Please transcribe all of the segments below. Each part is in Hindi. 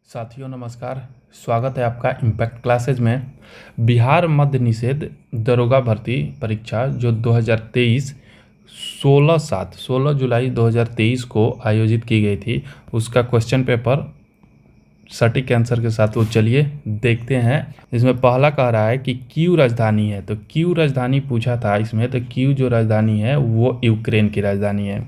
साथियों नमस्कार। स्वागत है आपका इम्पैक्ट क्लासेज में। बिहार मद्य निषेध दरोगा भर्ती परीक्षा जो 2023 16 जुलाई 2023 को आयोजित की गई थी, उसका क्वेश्चन पेपर सटीक आंसर के साथ वो चलिए देखते हैं। इसमें पहला कह रहा है कि क्यू राजधानी है, तो क्यू राजधानी पूछा था इसमें, तो क्यू जो राजधानी है वो यूक्रेन की राजधानी है।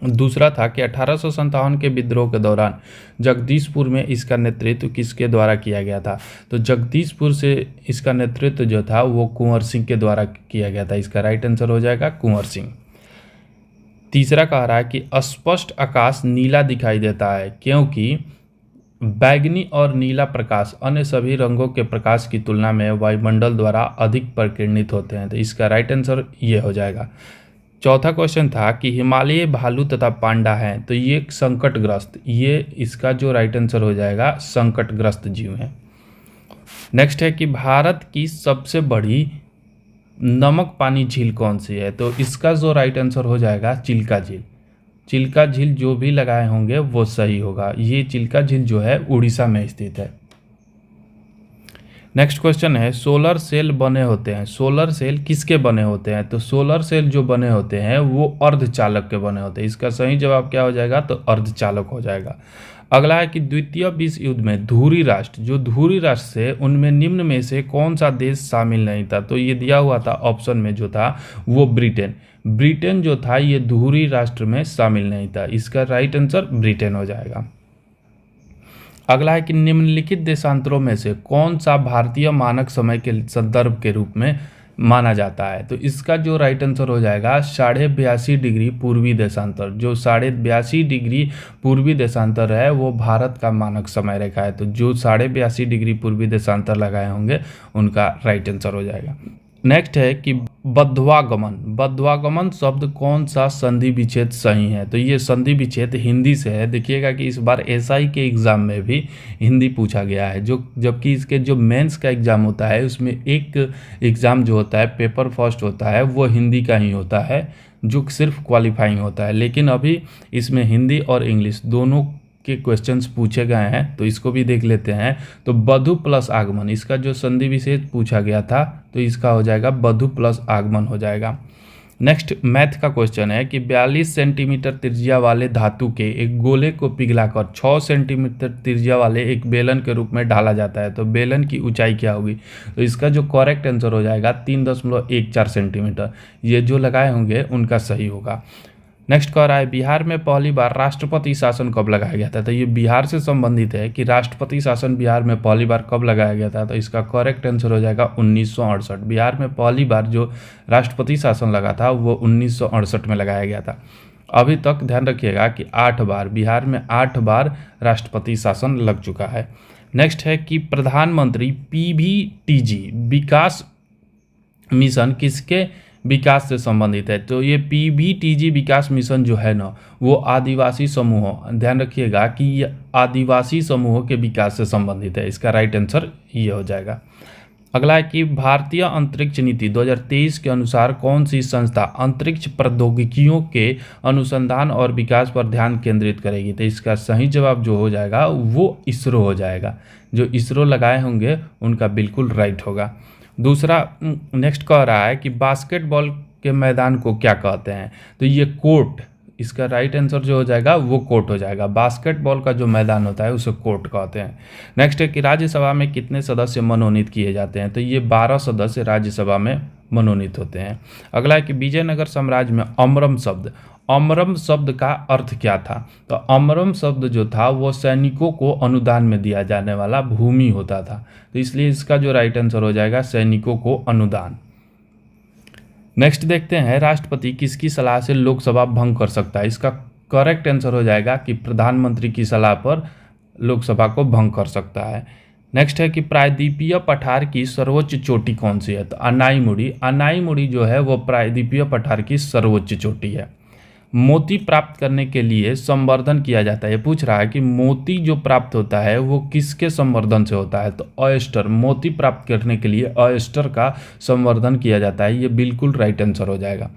दूसरा था कि 1857 के विद्रोह के दौरान जगदीशपुर में इसका नेतृत्व किसके द्वारा किया गया था, तो जगदीशपुर से इसका नेतृत्व जो था वो कुंवर सिंह के द्वारा किया गया था। इसका राइट आंसर हो जाएगा कुंवर सिंह। तीसरा कह रहा है कि अस्पष्ट आकाश नीला दिखाई देता है क्योंकि बैगनी और नीला प्रकाश अन्य सभी रंगों के प्रकाश की तुलना में वायुमंडल द्वारा अधिक प्रकीर्णित होते हैं, तो इसका राइट आंसर ये हो जाएगा। चौथा क्वेश्चन था कि हिमालयी भालू तथा पांडा हैं, तो ये संकटग्रस्त, ये इसका जो राइट आंसर हो जाएगा संकटग्रस्त जीव हैं। नेक्स्ट है कि भारत की सबसे बड़ी नमक पानी झील कौन सी है, तो इसका जो राइट आंसर हो जाएगा चिल्का झील। चिल्का झील जो भी लगाए होंगे वो सही होगा। ये चिल्का झील जो है उड़ीसा में स्थित है। नेक्स्ट क्वेश्चन है सोलर सेल बने होते हैं, सोलर सेल किसके बने होते हैं, तो सोलर सेल जो बने होते हैं वो अर्धचालक के बने होते हैं। इसका सही जवाब क्या हो जाएगा, तो अर्धचालक हो जाएगा। अगला है कि द्वितीय विश्व युद्ध में धुरी राष्ट्र, जो धुरी राष्ट्र से उनमें निम्न में से कौन सा देश शामिल नहीं था, तो ये दिया हुआ था ऑप्शन में जो था वो ब्रिटेन। ब्रिटेन जो था ये धुरी राष्ट्र में शामिल नहीं था। इसका राइट आंसर ब्रिटेन हो जाएगा। अगला है कि निम्नलिखित देशांतरों में से कौन सा भारतीय मानक समय के संदर्भ के रूप में माना जाता है, तो इसका जो राइट आंसर हो जाएगा 82.5 डिग्री पूर्वी देशांतर। जो 82.5 डिग्री पूर्वी देशांतर है वो भारत का मानक समय रेखा है, तो जो 82.5 डिग्री पूर्वी देशांतर लगाए होंगे उनका राइट आंसर हो जाएगा। नेक्स्ट है कि बद्ध्वागमन, बद्ध्वागमन शब्द कौन सा संधि विच्छेद सही है, तो ये संधि विच्छेद हिंदी से है। देखिएगा कि इस बार एसआई के एग्ज़ाम में भी हिंदी पूछा गया है, जो जबकि इसके जो मेंस का एग्ज़ाम होता है उसमें एक एग्ज़ाम जो होता है पेपर फर्स्ट होता है वो हिंदी का ही होता है, जो सिर्फ क्वालिफाइंग होता है। लेकिन अभी इसमें हिंदी और इंग्लिश दोनों के क्वेश्चंस पूछे गए हैं, तो इसको भी देख लेते हैं। तो बधु प्लस आगमन, इसका जो संधि विशेष पूछा गया था तो इसका हो जाएगा बधु प्लस आगमन हो जाएगा। नेक्स्ट मैथ का क्वेश्चन है कि 42 सेंटीमीटर त्रिज्या वाले धातु के एक गोले को पिघलाकर 6 सेंटीमीटर त्रिज्या वाले एक बेलन के रूप में ढाला जाता है, तो बेलन की ऊंचाई क्या होगी, तो इसका जो करेक्ट आंसर हो जाएगा 3.14 सेंटीमीटर। ये जो लगाए होंगे उनका सही होगा। नेक्स्ट कह रहा है बिहार में पहली बार राष्ट्रपति शासन कब लगाया गया था, तो ये बिहार से संबंधित है कि राष्ट्रपति शासन बिहार में पहली बार कब लगाया गया था, तो इसका करेक्ट आंसर हो जाएगा 1968। बिहार में पहली बार जो राष्ट्रपति शासन लगा था वो 1968 में लगाया गया था। अभी तक ध्यान रखिएगा कि 8 बार बिहार में 8 बार राष्ट्रपति शासन लग चुका है। नेक्स्ट है कि प्रधानमंत्री पीवीटीजी विकास मिशन किसके विकास से संबंधित है, तो ये पीवीटीजी विकास मिशन जो है ना वो आदिवासी समूह, ध्यान रखिएगा कि ये आदिवासी समूहों के विकास से संबंधित है। इसका राइट आंसर ये हो जाएगा। अगला है कि भारतीय अंतरिक्ष नीति 2023 के अनुसार कौन सी संस्था अंतरिक्ष प्रौद्योगिकियों के अनुसंधान और विकास पर ध्यान केंद्रित करेगी, तो इसका सही जवाब जो हो जाएगा वो इसरो हो जाएगा। जो इसरो लगाए होंगे उनका बिल्कुल राइट होगा। दूसरा नेक्स्ट कह रहा है कि बास्केटबॉल के मैदान को क्या कहते हैं, तो ये कोर्ट, इसका राइट आंसर जो हो जाएगा वो कोर्ट हो जाएगा। बास्केटबॉल का जो मैदान होता है उसे कोर्ट कहते हैं। नेक्स्ट है कि राज्यसभा में कितने सदस्य मनोनीत किए जाते हैं, तो ये 12 सदस्य राज्यसभा में मनोनीत होते हैं। अगला है कि विजयनगर साम्राज्य में अमरम शब्द का अर्थ क्या था, तो अमरम शब्द जो था वो सैनिकों को अनुदान में दिया जाने वाला भूमि होता था, तो इसलिए इसका जो राइट आंसर हो जाएगा सैनिकों को अनुदान। नेक्स्ट देखते हैं राष्ट्रपति किसकी सलाह से लोकसभा भंग कर सकता है, इसका करेक्ट आंसर हो जाएगा कि प्रधानमंत्री की सलाह पर लोकसभा को भंग कर सकता है। नेक्स्ट है कि प्रायद्वीपीय पठार की सर्वोच्च चोटी कौन सी है, तो अनाईमुड़ी जो है वो प्रायद्वीपीय पठार की सर्वोच्च चोटी है। मोती प्राप्त करने के लिए संवर्धन किया जाता है, ये पूछ रहा है कि मोती जो प्राप्त होता है वो किसके संवर्धन से होता है, तो ऑयस्टर, मोती प्राप्त करने के लिए ऑयस्टर का संवर्धन किया जाता है। ये बिल्कुल राइट आंसर हो जाएगा।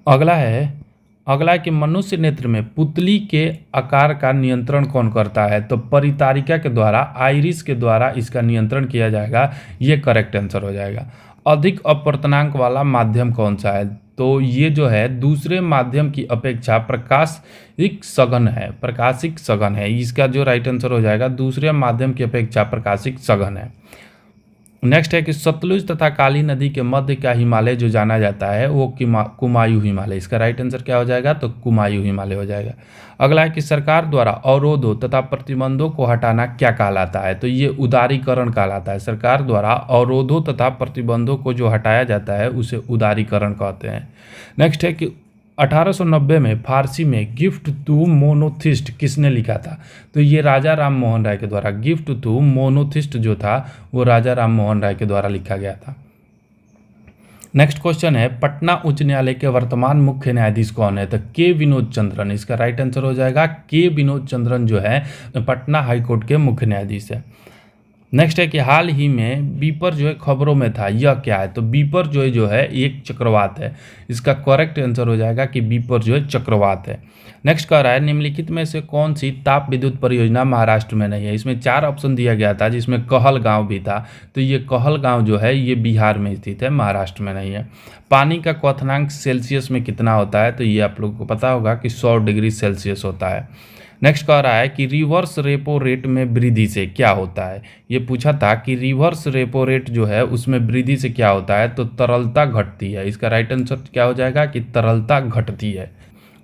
अगला है अगला है कि मनुष्य नेत्र में पुतली के आकार का नियंत्रण कौन करता है? तो परितारिका के द्वारा, आइरिस के द्वारा इसका नियंत्रण किया जाएगा। ये करेक्ट आंसर हो जाएगा। अधिक अपवर्तनांक वाला माध्यम कौन सा है? तो ये जो है दूसरे माध्यम की अपेक्षा प्रकाशिक सघन है, प्रकाशिक सघन है। इसका जो राइट आंसर हो जाएगा दूसरे माध्यम की अपेक्षा प्रकाशिक सघन है। नेक्स्ट है कि सतलुज तथा काली नदी के मध्य का हिमालय जो जाना जाता है वो कुमायूं हिमालय। इसका राइट आंसर क्या हो जाएगा? तो कुमायूं हिमालय हो जाएगा। अगला है कि सरकार द्वारा अवरोधों तथा प्रतिबंधों को हटाना क्या कहलाता है? तो ये उदारीकरण कहलाता है। सरकार द्वारा अवरोधों तथा प्रतिबंधों को जो हटाया जाता है उसे उदारीकरण कहते हैं। नेक्स्ट है कि 1890 में फारसी में गिफ्ट टू मोनोथिस्ट किसने लिखा था? तो ये राजा राम मोहन राय के द्वारा। गिफ्ट टू मोनोथिस्ट जो था वो राजा राम मोहन राय के द्वारा लिखा गया था। नेक्स्ट क्वेश्चन है पटना उच्च न्यायालय के वर्तमान मुख्य न्यायाधीश कौन है? तो के विनोद चंद्रन। इसका राइट आंसर हो जाएगा के विनोद चंद्रन जो है पटना हाईकोर्ट के मुख्य न्यायाधीश है। नेक्स्ट है कि हाल ही में बीपर जो है खबरों में था, यह क्या है? तो बीपर जो है एक चक्रवात है। इसका करेक्ट आंसर हो जाएगा कि बीपर जो है चक्रवात है। नेक्स्ट कह रहा है निम्नलिखित में से कौन सी ताप विद्युत परियोजना महाराष्ट्र में नहीं है? इसमें 4 ऑप्शन दिया गया था जिसमें कहलगांव भी था। तो ये कहलगांव जो है ये बिहार में स्थित है, महाराष्ट्र में नहीं है। पानी का क्वथनांक सेल्सियस में कितना होता है? तो ये आप लोगों को पता होगा कि 100 डिग्री सेल्सियस होता है। नेक्स्ट कह रहा है कि रिवर्स रेपो रेट में वृद्धि से क्या होता है? ये पूछा था कि रिवर्स रेपो रेट जो है उसमें वृद्धि से क्या होता है? तो तरलता घटती है। इसका राइट आंसर क्या हो जाएगा कि तरलता घटती है।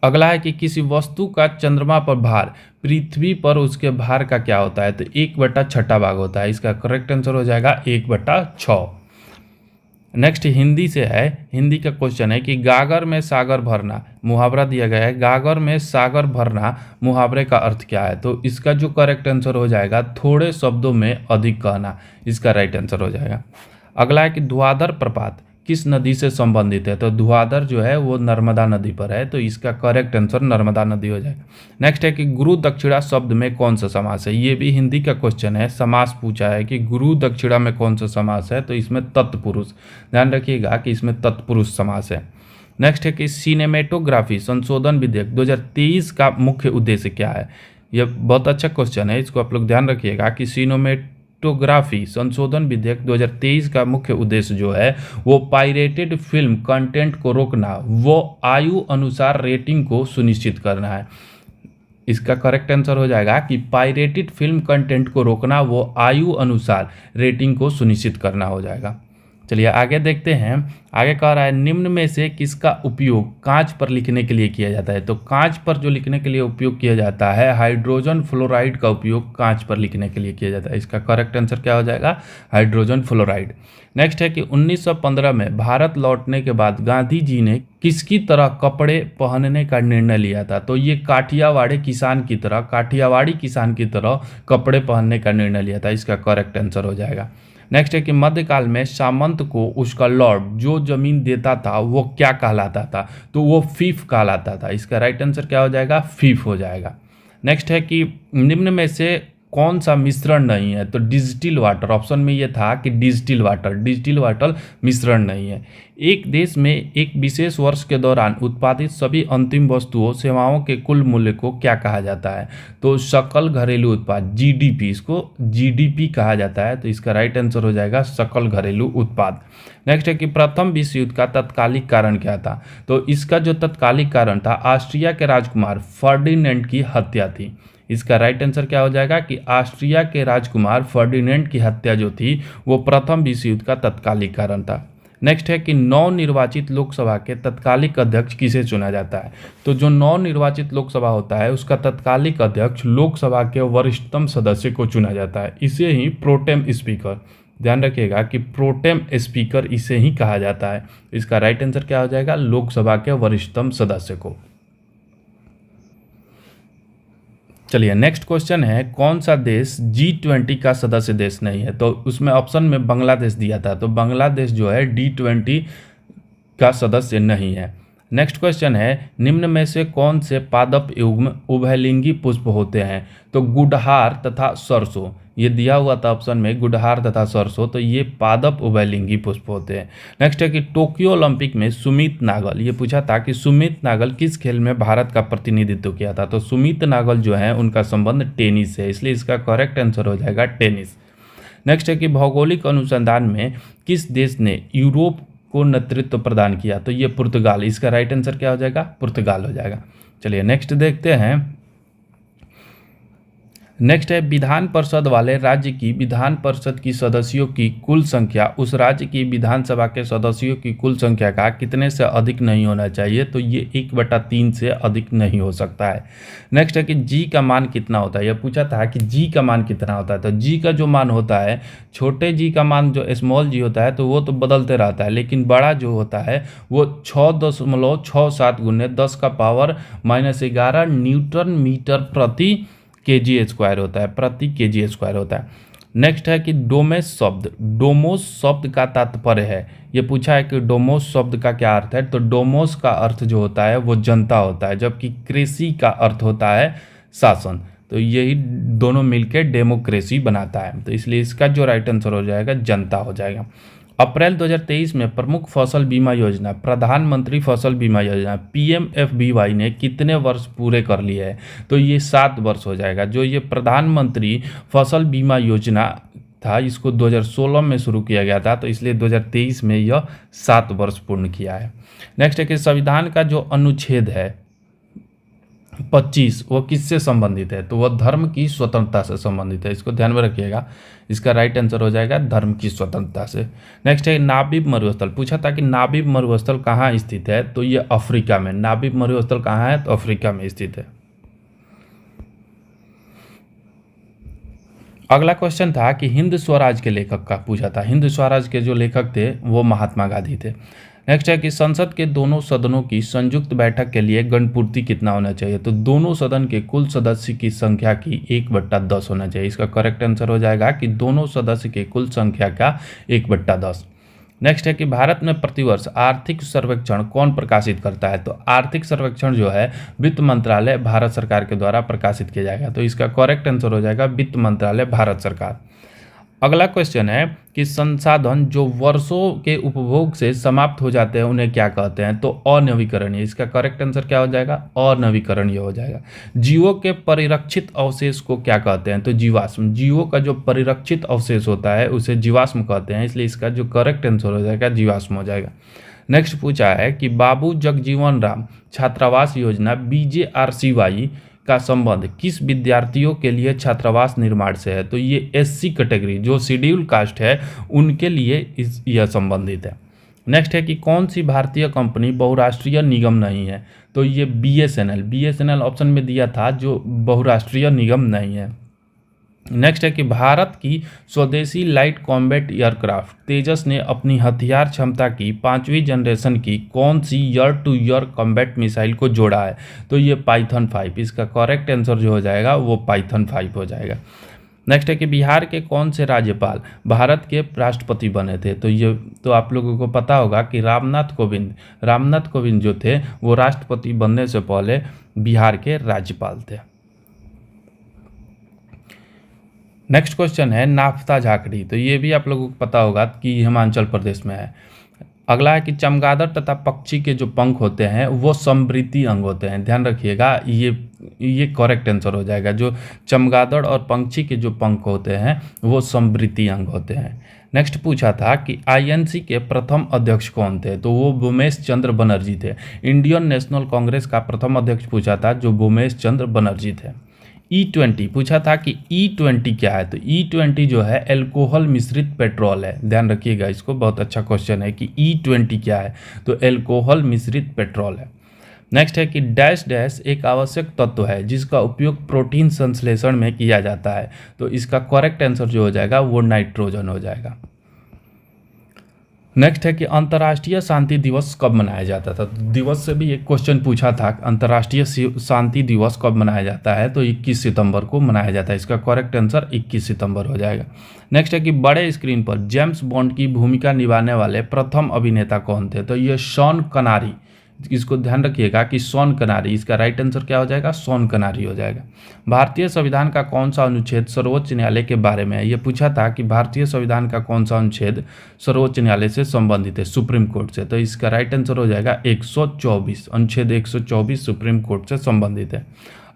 अगला है कि किसी वस्तु का चंद्रमा पर भार पृथ्वी पर उसके भार का क्या होता है? तो 1/6 भाग होता है। इसका करेक्ट आंसर हो जाएगा 1/6। नेक्स्ट हिंदी से है। हिंदी का क्वेश्चन है कि गागर में सागर भरना मुहावरा दिया गया है। गागर में सागर भरना मुहावरे का अर्थ क्या है? तो इसका जो करेक्ट आंसर हो जाएगा थोड़े शब्दों में अधिक कहना। इसका राइट आंसर हो जाएगा। अगला है कि धुआंधार प्रपात किस नदी से संबंधित है? तो धुआंधार जो है वो नर्मदा नदी पर है। तो इसका करेक्ट आंसर नर्मदा नदी हो जाएगा। नेक्स्ट है कि गुरु दक्षिणा शब्द में कौन सा समास है? ये भी हिंदी का क्वेश्चन है। समास पूछा है कि गुरु दक्षिणा में कौन सा समास है? तो इसमें तत्पुरुष, ध्यान रखिएगा कि इसमें तत्पुरुष समास है। नेक्स्ट है कि सिनेमेटोग्राफी संशोधन विधेयक 2023 का मुख्य उद्देश्य क्या है? यह बहुत अच्छा क्वेश्चन है, इसको आप लोग ध्यान रखिएगा कि सिनेमेटोग्राफी संशोधन विधेयक 2023 का मुख्य उद्देश्य जो है वो पायरेटेड फिल्म कंटेंट को रोकना, वो आयु अनुसार रेटिंग को सुनिश्चित करना है। इसका करेक्ट आंसर हो जाएगा कि पायरेटेड फिल्म कंटेंट को रोकना, वो आयु अनुसार रेटिंग को सुनिश्चित करना हो जाएगा। चलिए आगे देखते हैं। आगे कह रहा है निम्न में से किसका उपयोग कांच पर लिखने के लिए किया जाता है? तो कांच पर जो लिखने के लिए उपयोग किया जाता है हाइड्रोजन फ्लोराइड का उपयोग कांच पर लिखने के लिए किया जाता है। इसका करेक्ट आंसर क्या हो जाएगा? Hydrogen fluoride. नेक्स्ट है कि 1915 में भारत लौटने के बाद गांधी जी ने किसकी तरह कपड़े पहनने का निर्णय लिया था? तो ये काठियावाड़ी किसान की तरह कपड़े पहनने का निर्णय लिया था। इसका करेक्ट आंसर हो जाएगा। नेक्स्ट है कि मध्यकाल में सामंत को उसका लॉर्ड जो जमीन देता था वो क्या कहलाता था? तो वो फीफ कहलाता था। इसका राइट आंसर क्या हो जाएगा? फीफ हो जाएगा। नेक्स्ट है कि निम्न में से कौन सा मिश्रण नहीं है? तो डिस्टिल वाटर, ऑप्शन में ये था कि डिस्टिल वाटर मिश्रण नहीं है। एक देश में एक विशेष वर्ष के दौरान उत्पादित सभी अंतिम वस्तुओं सेवाओं के कुल मूल्य को क्या कहा जाता है? तो सकल घरेलू उत्पाद, जीडीपी, इसको जीडीपी कहा जाता है। तो इसका राइट आंसर हो जाएगा सकल घरेलू उत्पाद। नेक्स्ट है कि प्रथम विश्व युद्ध का तत्कालिक कारण क्या था? तो इसका जो तत्कालिक कारण था ऑस्ट्रिया के राजकुमार फर्डिनेंड की हत्या थी। इसका राइट आंसर क्या हो जाएगा कि ऑस्ट्रिया के राजकुमार फर्डिनेंड की हत्या जो थी वो प्रथम विश्व युद्ध का तत्कालिक कारण था। नेक्स्ट है कि नवनिर्वाचित लोकसभा के तत्कालिक अध्यक्ष किसे चुना जाता है? तो जो नवनिर्वाचित लोकसभा होता है उसका तत्कालिक अध्यक्ष लोकसभा के वरिष्ठतम सदस्य को चुना जाता है। इसे ही प्रोटेम स्पीकर, ध्यान रखिएगा कि प्रोटेम स्पीकर इसे ही कहा जाता है। इसका राइट आंसर क्या हो जाएगा? लोकसभा के वरिष्ठतम सदस्य को। चलिए नेक्स्ट क्वेश्चन है कौन सा देश G20 का सदस्य देश नहीं है? तो उसमें ऑप्शन में बांग्लादेश दिया था। तो बांग्लादेश जो है G20 का सदस्य नहीं है। नेक्स्ट क्वेश्चन है, निम्न में से कौन से पादप युग्म उभयलिंगी पुष्प होते हैं? तो गुड़हार तथा सरसों, ये दिया हुआ था ऑप्शन में, गुड़हार तथा सरसों, तो ये पादप उभयलिंगी पुष्प होते हैं। नेक्स्ट है कि टोक्यो ओलंपिक में सुमित नागल, ये पूछा था कि सुमित नागल किस खेल में भारत का प्रतिनिधित्व किया था? तो सुमित नागल जो है उनका संबंध टेनिस है, इसलिए इसका करेक्ट आंसर हो जाएगा टेनिस। नेक्स्ट है कि भौगोलिक अनुसंधान में किस देश ने यूरोप को नेतृत्व प्रदान किया? तो ये पुर्तगाल, इसका राइट आंसर क्या हो जाएगा? पुर्तगाल हो जाएगा। चलिए नेक्स्ट देखते हैं। नेक्स्ट है, विधान परिषद वाले राज्य की विधान परिषद की सदस्यों की कुल संख्या उस राज्य की विधानसभा के सदस्यों की कुल संख्या का कितने से अधिक नहीं होना चाहिए? तो ये 1/3 से अधिक नहीं हो सकता है। नेक्स्ट है कि जी का मान कितना होता है? यह पूछा था कि जी का मान कितना होता है। तो जी का जो मान होता है, छोटे जी का मान जो स्मॉल जी होता है तो वो तो बदलते रहता है, लेकिन बड़ा जो होता है वो 6.67 गुने 10⁻⁻11 न्यूटन मीटर प्रति kg² होता है, प्रति kg² होता है। नेक्स्ट है कि डोमेस शब्द, डोमोस शब्द का तात्पर्य है, ये पूछा है कि डोमोस शब्द का क्या अर्थ है? तो डोमोस का अर्थ जो होता है वो जनता होता है, जबकि क्रेसी का अर्थ होता है शासन। तो यही दोनों मिलकर डेमोक्रेसी बनाता है, तो इसलिए इसका जो राइट आंसर हो जाएगा जनता हो जाएगा। अप्रैल 2023 में प्रमुख फसल बीमा योजना, प्रधानमंत्री फसल बीमा योजना PMFBY ने कितने वर्ष पूरे कर लिए हैं? तो ये 7 वर्ष हो जाएगा। जो ये प्रधानमंत्री फसल बीमा योजना था, इसको 2016 में शुरू किया गया था, तो इसलिए 2023 में यह 7 वर्ष पूर्ण किया है। नेक्स्ट है कि संविधान का जो अनुच्छेद है 25 वो किससे संबंधित है? तो वह धर्म की स्वतंत्रता से संबंधित है, इसको ध्यान में रखिएगा। इसका राइट आंसर हो जाएगा धर्म की स्वतंत्रता से। नेक्स्ट है नाबीब मरुस्थल, पूछा था कि नाबीब मरुस्थल कहाँ स्थित है? तो ये अफ्रीका में, नाबीब मरुस्थल कहाँ है? तो अफ्रीका में स्थित है। अगला क्वेश्चन था कि हिंद स्वराज के लेखक का पूछा था। हिंद स्वराज के जो लेखक थे वो महात्मा गांधी थे। नेक्स्ट है कि संसद के दोनों सदनों की संयुक्त बैठक के लिए गणपूर्ति कितना होना चाहिए? तो दोनों सदन के कुल सदस्य की संख्या की 1/10 होना चाहिए। इसका करेक्ट आंसर हो जाएगा कि दोनों सदस्य के कुल संख्या का 1/10। नेक्स्ट है कि भारत में प्रतिवर्ष आर्थिक सर्वेक्षण कौन प्रकाशित करता है? तो आर्थिक सर्वेक्षण जो है वित्त मंत्रालय भारत सरकार के द्वारा प्रकाशित किया जाएगा, तो इसका करेक्ट आंसर हो जाएगा वित्त मंत्रालय भारत सरकार। अगला क्वेश्चन है कि संसाधन जो वर्षों के उपभोग से समाप्त हो जाते हैं उन्हें क्या कहते हैं? तो अनवीकरणीय। इसका करेक्ट आंसर क्या हो जाएगा? अनवीकरणीय हो जाएगा। जीवों के परिरक्षित अवशेष को क्या कहते हैं? तो जीवाश्म। जीवों का जो परिरक्षित अवशेष होता है उसे जीवाश्म कहते हैं, इसलिए इसका जो करेक्ट आंसर हो जाएगा जीवाश्म हो जाएगा। नेक्स्ट पूछा है कि बाबू जगजीवन राम छात्रावास योजना BJRCY का संबंध किस विद्यार्थियों के लिए छात्रावास निर्माण से है? तो ये SC कैटेगरी जो शेड्यूल कास्ट है उनके लिए यह संबंधित है। नेक्स्ट है कि कौन सी भारतीय कंपनी बहुराष्ट्रीय निगम नहीं है? तो ये BSNL ऑप्शन में दिया था जो बहुराष्ट्रीय निगम नहीं है। नेक्स्ट है कि भारत की स्वदेशी लाइट कॉम्बैट एयरक्राफ्ट तेजस ने अपनी हथियार क्षमता की 5वीं जनरेशन की कौन सी air to air combat missile को जोड़ा है? तो ये पाइथन 5। इसका करेक्ट आंसर जो हो जाएगा वो पाइथन 5 हो जाएगा। नेक्स्ट है कि बिहार के कौन से राज्यपाल भारत के राष्ट्रपति बने थे? तो ये तो आप लोगों को पता होगा कि रामनाथ कोविंद जो थे वो राष्ट्रपति बनने से पहले बिहार के राज्यपाल थे। नेक्स्ट क्वेश्चन है नाफ्ता झाकड़ी, तो ये भी आप लोगों को पता होगा कि हिमाचल प्रदेश में है। अगला है कि चमगादड़ तथा पक्षी के जो पंख होते हैं वो समृद्धि अंग होते हैं, ध्यान रखिएगा, ये करेक्ट आंसर हो जाएगा। जो चमगादड़ और पंछी के जो पंख होते हैं वो समृद्धि अंग होते हैं। नेक्स्ट पूछा था कि INC के प्रथम अध्यक्ष कौन थे? तो वो भूमेश चंद्र बनर्जी थे। इंडियन नेशनल कांग्रेस का प्रथम अध्यक्ष पूछा था जो भूमेश चंद्र बनर्जी थे। E20 पूछा था कि E20 क्या है? तो E20 जो है अल्कोहल मिश्रित पेट्रोल है, ध्यान रखिएगा इसको, बहुत अच्छा क्वेश्चन है कि E20 क्या है? तो अल्कोहल मिश्रित पेट्रोल है। नेक्स्ट है कि डैश डैश एक आवश्यक तत्व है जिसका उपयोग प्रोटीन संश्लेषण में किया जाता है, तो इसका करेक्ट आंसर जो हो जाएगा वो नाइट्रोजन हो जाएगा। नेक्स्ट है कि अंतर्राष्ट्रीय शांति दिवस कब मनाया जाता था? दिवस से भी एक क्वेश्चन पूछा था, अंतर्राष्ट्रीय शांति दिवस कब मनाया जाता है? तो 21 सितंबर को मनाया जाता है, इसका करेक्ट आंसर 21 सितंबर हो जाएगा। नेक्स्ट है कि बड़े स्क्रीन पर जेम्स बॉन्ड की भूमिका निभाने वाले प्रथम अभिनेता कौन थे? तो ये शॉन कनारी इसको ध्यान रखिएगा कि शॉन कनारी, इसका राइट आंसर क्या हो जाएगा, शॉन कनारी हो जाएगा। भारतीय संविधान का कौन सा अनुच्छेद सर्वोच्च न्यायालय के बारे में है? ये पूछा था कि भारतीय संविधान का कौन सा अनुच्छेद सर्वोच्च न्यायालय से संबंधित है, सुप्रीम कोर्ट से। तो इसका राइट आंसर हो जाएगा 124, अनुच्छेद 124 सुप्रीम कोर्ट से संबंधित है।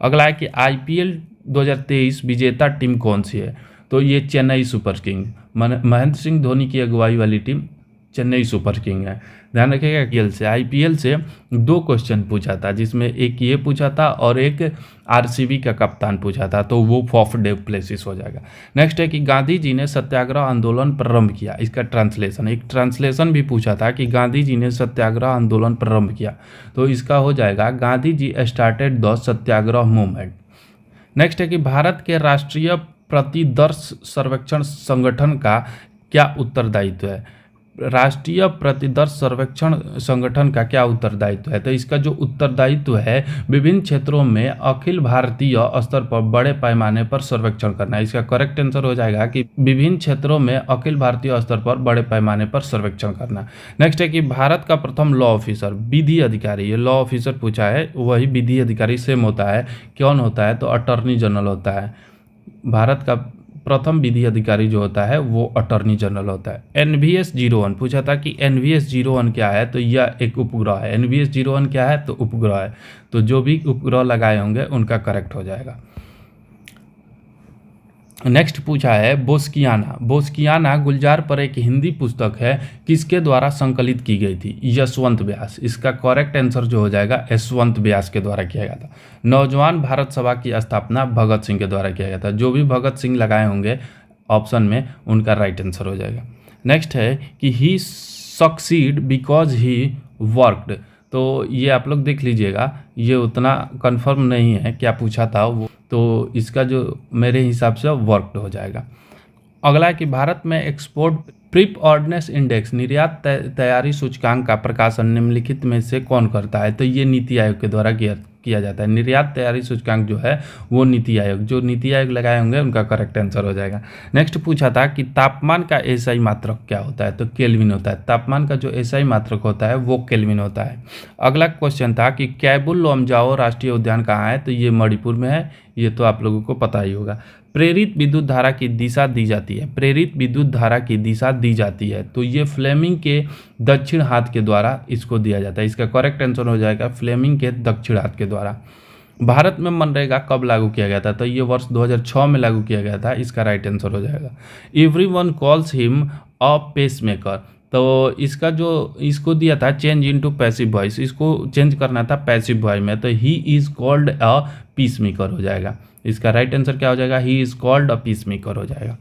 अगला है कि IPL 2023 विजेता टीम कौन सी है? तो ये चेन्नई सुपर किंग, महेंद्र सिंह धोनी की अगुवाई वाली टीम चेन्नई सुपर किंग है। ध्यान रखिएगा, IPL से 2 क्वेश्चन पूछा था, जिसमें एक ये पूछा था और एक RCB का कप्तान पूछा था, तो वो फॉफ डू प्लेसिस हो जाएगा। नेक्स्ट है कि गांधी जी ने सत्याग्रह आंदोलन प्रारंभ किया, इसका ट्रांसलेशन, एक ट्रांसलेशन भी पूछा था कि गांधी जी ने सत्याग्रह आंदोलन प्रारंभ किया, तो इसका हो जाएगा Gandhi ji started the satyagraha movement. Next है कि भारत के राष्ट्रीय प्रतिदर्श सर्वेक्षण संगठन का क्या उत्तरदायित्व है? राष्ट्रीय प्रतिदर्श सर्वेक्षण संगठन का क्या उत्तरदायित्व है? तो इसका जो उत्तरदायित्व है, विभिन्न क्षेत्रों में अखिल भारतीय स्तर पर बड़े पैमाने पर सर्वेक्षण करना। इसका करेक्ट आंसर हो जाएगा कि विभिन्न क्षेत्रों में अखिल भारतीय स्तर पर बड़े पैमाने पर सर्वेक्षण करना। नेक्स्ट है कि भारत का प्रथम लॉ ऑफिसर, विधि अधिकारी, ये लॉ ऑफिसर पूछा है, वही विधि अधिकारी सेम होता है, कौन होता है? तो अटॉर्नी जनरल होता है। भारत का प्रथम विधि अधिकारी जो होता है वो अटॉर्नी जनरल होता है। NVS 01 पूछा था कि NVS 01 क्या है? तो यह एक उपग्रह है। NVS 01 क्या है? तो उपग्रह है। तो जो भी उपग्रह लगाए होंगे उनका करेक्ट हो जाएगा। नेक्स्ट पूछा है बोस्कियाना। बोस्कियाना गुलजार पर एक हिंदी पुस्तक है, किसके द्वारा संकलित की गई थी? यशवंत व्यास। इसका करेक्ट आंसर जो हो जाएगा यशवंत व्यास के द्वारा किया गया था। नौजवान भारत सभा की स्थापना भगत सिंह के द्वारा किया गया था। जो भी भगत सिंह लगाए होंगे ऑप्शन में, उनका राइट आंसर हो जाएगा। नेक्स्ट है कि ही सक्सीड बिकॉज ही वर्कड। तो ये आप लोग देख लीजिएगा, ये उतना कंफर्म नहीं है क्या पूछा था वो, तो इसका जो मेरे हिसाब से वर्कड हो जाएगा। अगला है कि भारत में एक्सपोर्ट प्रिपॉर्डनेस इंडेक्स, निर्यात तैयारी सूचकांक का प्रकाशन निम्नलिखित में से कौन करता है? तो ये नीति आयोग के द्वारा किया जाता है। निर्यात तैयारी सूचकांक जो है वो नीति आयोग, जो नीति आयोग लगाए होंगे उनका करेक्ट आंसर हो जाएगा। नेक्स्ट पूछा था कि तापमान का SI मात्रक क्या होता है? तो केल्विन होता है। तापमान का जो SI मात्रक होता है वो केल्विन होता है। अगला क्वेश्चन था कि कैबुल लमजाओ राष्ट्रीय उद्यान कहाँ है? तो ये मणिपुर में है, ये तो आप लोगों को पता ही होगा। प्रेरित विद्युत धारा की दिशा दी जाती है, प्रेरित विद्युत धारा की दिशा दी जाती है, तो ये फ्लेमिंग के दक्षिण हाथ के द्वारा इसको दिया जाता है। इसका करेक्ट आंसर हो जाएगा फ्लेमिंग के दक्षिण हाथ के द्वारा। भारत में मनरेगा कब लागू किया गया था? तो ये वर्ष 2006 में लागू किया गया था। इसका राइट आंसर हो जाएगा। Everyone calls him a pacemaker, तो इसका जो इसको दिया था चेंज इनटू पैसिव वॉइस, इसको चेंज करना था पैसिव वॉइस में, तो he is called a peace maker हो जाएगा। इसका राइट आंसर क्या हो जाएगा? He is called a peace maker हो जाएगा।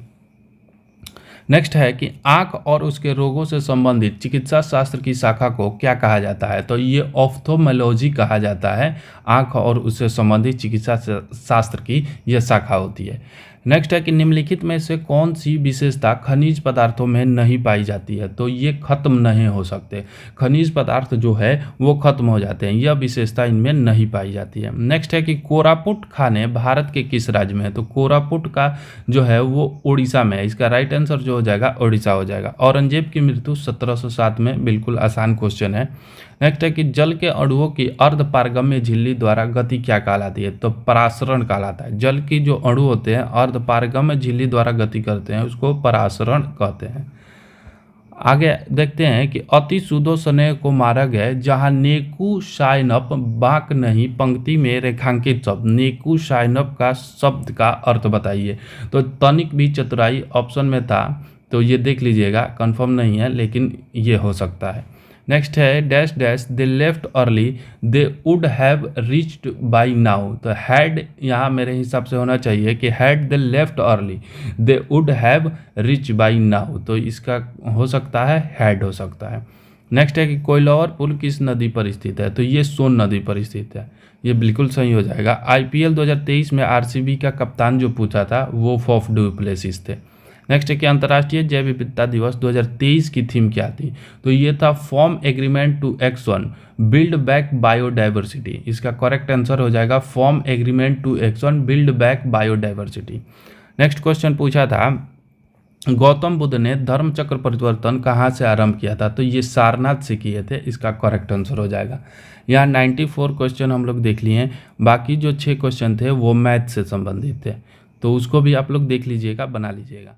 नेक्स्ट है कि आंख और उसके रोगों से संबंधित चिकित्सा शास्त्र की शाखा को क्या कहा जाता है? तो ये ऑफ्थोमेलॉजी कहा जाता है। आंख और उससे संबंधित चिकित्सा शास्त्र की यह शाखा होती है। नेक्स्ट है कि निम्नलिखित में से कौन सी विशेषता खनिज पदार्थों में नहीं पाई जाती है? तो ये खत्म नहीं हो सकते, खनिज पदार्थ जो है वो खत्म हो जाते हैं, यह विशेषता इनमें नहीं पाई जाती है। नेक्स्ट है कि कोरापुट खाने भारत के किस राज्य में है? तो कोरापुट का जो है वो उड़ीसा में है। इसका राइट आंसर जो हो जाएगा उड़ीसा हो जाएगा। औरंगजेब की मृत्यु 1707 में, बिल्कुल आसान क्वेश्चन है। नेक्स्ट है कि जल के अणुओं की अर्धपारगम्य झिल्ली द्वारा गति क्या कहलाती है? तो परासरण कहलाता है। जल की जो अणु होते हैं अर्धपारगम्य झिल्ली द्वारा गति करते हैं, उसको परासरण कहते हैं। आगे देखते हैं कि अति सुदो स्नेह को मारा गया जहाँ नेकू शायनप बाक नहीं, पंक्ति में रेखांकित शब्द। नेकू शायनप का शब्द का अर्थ बताइए। तो तनिक भी चतुराई ऑप्शन में था, तो ये देख लीजिएगा, कंफर्म नहीं है लेकिन ये हो सकता है। नेक्स्ट है dash dash they left early they would have reached by now. तो हैड यहाँ मेरे हिसाब से होना चाहिए कि had they left early they would have reach by now, तो इसका हो सकता है हैड हो सकता है। नेक्स्ट है कि कोइलवर पुल किस नदी पर स्थित है? तो ये सोन नदी पर स्थित है, ये बिल्कुल सही हो जाएगा। IPL 2023 में RCB का कप्तान जो पूछा था वो फॉफ डू प्लेसिस थे। नेक्स्ट है कि अंतर्राष्ट्रीय जैव विविधता दिवस 2023 की थीम क्या थी? तो ये था form agreement to action build back biodiversity. इसका करेक्ट आंसर हो जाएगा form agreement to action build back biodiversity. Next question पूछा था गौतम बुद्ध ने धर्म चक्र परिवर्तन कहाँ से आरंभ किया था? तो ये सारनाथ से किए थे, इसका करेक्ट आंसर हो जाएगा। यहाँ 94 क्वेश्चन हम लोग देख लिए हैं, बाकी जो 6 क्वेश्चन थे वो मैथ से संबंधित थे, तो उसको भी आप लोग देख लीजिएगा, बना लीजिएगा।